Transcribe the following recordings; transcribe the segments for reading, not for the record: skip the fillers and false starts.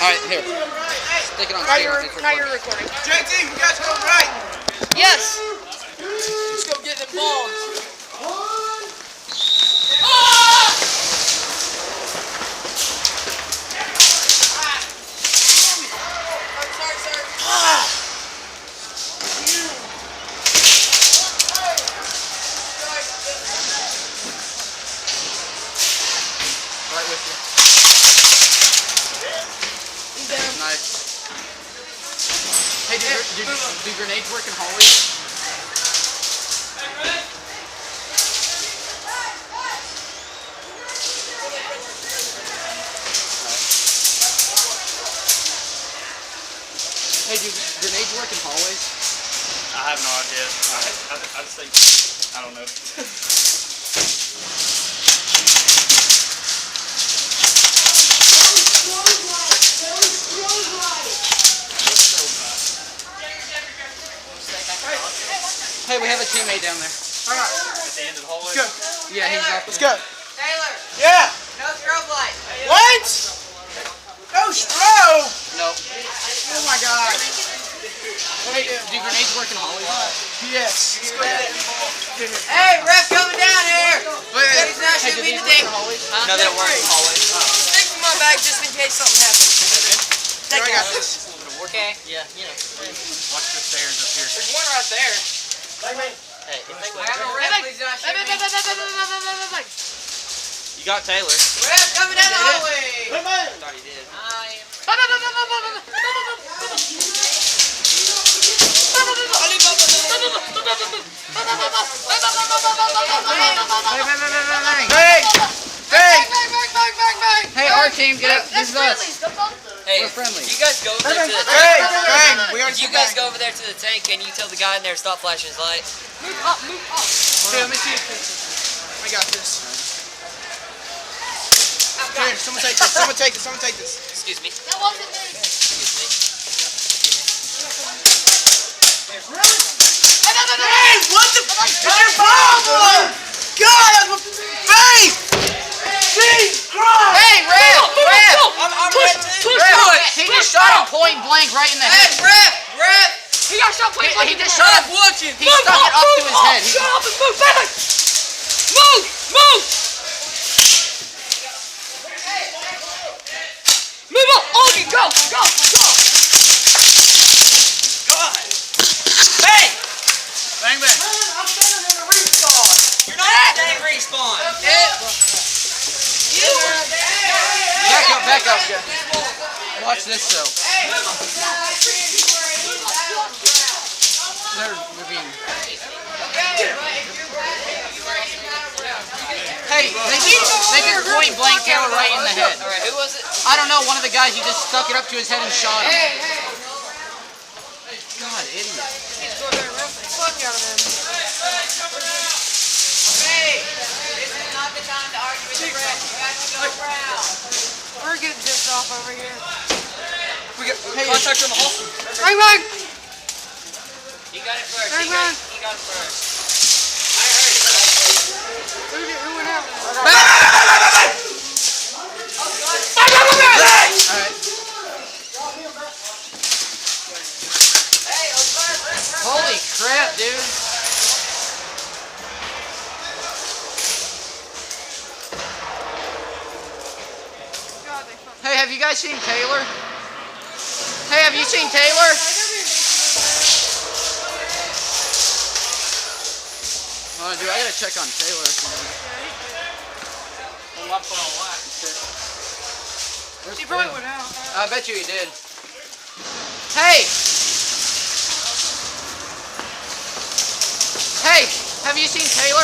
Alright, here. Stick it on camera. Now you're recording. JT, we got to go right. Yes. Let's go get them balls. Right with you. Nice. Hey, do grenades work in hallways? Hey, do grenades work in hallways? I have no idea. I just think, I don't know. Hey, we have a teammate down there. Alright. At the end of the hallway? Let's go. Yeah, he's off. Let's go. Taylor. Yeah. No strobe light. What? No strobe? Nope. Oh my God. Hey, do grenades work in hallways? Yes. Let's go get it. Hey, ref coming down here. He's not Hey, do shooting me these today. work in hallways? No, they don't work in the hallways. Stick in my bag just in case something happens. Here, I got this. Okay. Yeah, you know. Watch the stairs up here. There's one right there. Hey, I have a ref. Please not shoot me. you got Taylor. Ref coming down the hallway. I thought he did. Hey! Hey! Hey, our team, get up. This is us. Hey, We're friendly. if you guys go over there to the Hey! tank, Bang! We already if you said guys bang. go over there to the tank, can you tell the guy in there to stop flashing his light? Hey, let me see. I got this. Here, someone take this. Someone take this. Someone take this. Excuse me. That wasn't me. Excuse me. Hey! What the f*** is your problem? God, that's my face! Jesus Christ! Hey, Ref! I'm red too. He just shot him point blank right in the head. Ref. He got shot point blank. He just Stop shot him. watching. He stuck it up to his head. Shut up and move back. Move. Move up. Augie, go. Hey! Bang, bang. I'm standing in the respawn. You're not at the dang respawn. Back up, yeah. Watch this, though. They're moving. Hey, they just point blank Taylor right in the head. Alright, who was it? I don't know, one of the guys, you just stuck it up to his head and shot him. God, idiot. We're getting pissed off over here. We got Contact on the hall. Bang. He got it first. Bang, bang. He got it first. Who went out? Alright. Holy crap, dude. Hey, have you guys seen Taylor? Hey, have you seen Taylor? Oh, dude, I gotta check on Taylor. He probably went out. I bet you he did. Hey! Hey! Have you seen Taylor?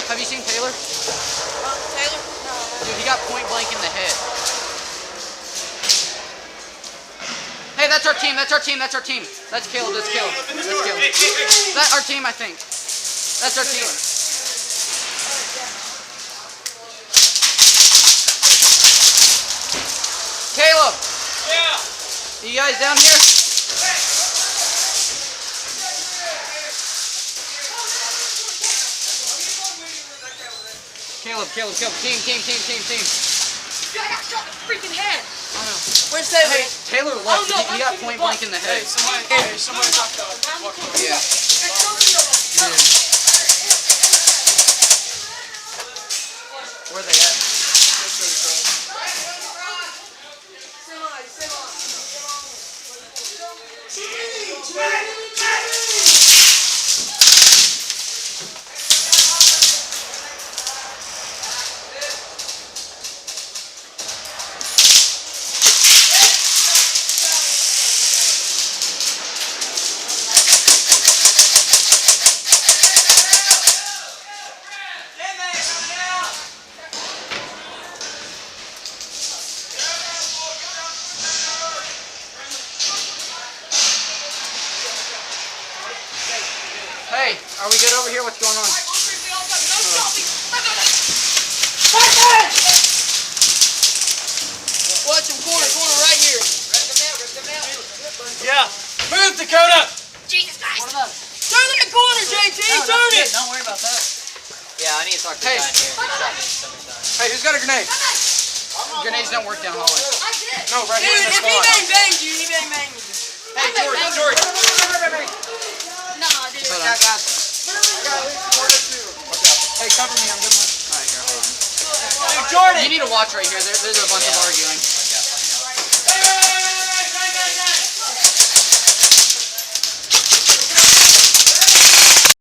Have you seen Taylor? Taylor? No. Dude, he got point blank in the head. Hey, that's our team. That's Caleb. That's Caleb. That's our team, I think. That's our team. Caleb! Yeah! You guys down here? Caleb. Team. I got shot in the freaking head. Where's Taylor? Hey, Taylor left. He got point blank in the head. Somebody talk to Yeah. Dude. Where are they at? Hey, are we good over here? What's going on? Watch him corner right here. Yeah. Move, Dakota. Jesus Christ. One of them. Turn in the corner, JT. Turn it. Don't worry about that. Yeah, I need to talk to Hey. the guy in here. He shot me so many times. Hey, who's got a grenade? Grenades don't work down hallway. No, right here in Dude, this if he spot. banged you, he banged you. Hey, George. Nah, dude. Hold on. Hey, cover me. I'm good. Alright, here, hold on. Dude, Jordan. You need to watch right here. There's a bunch of arguing.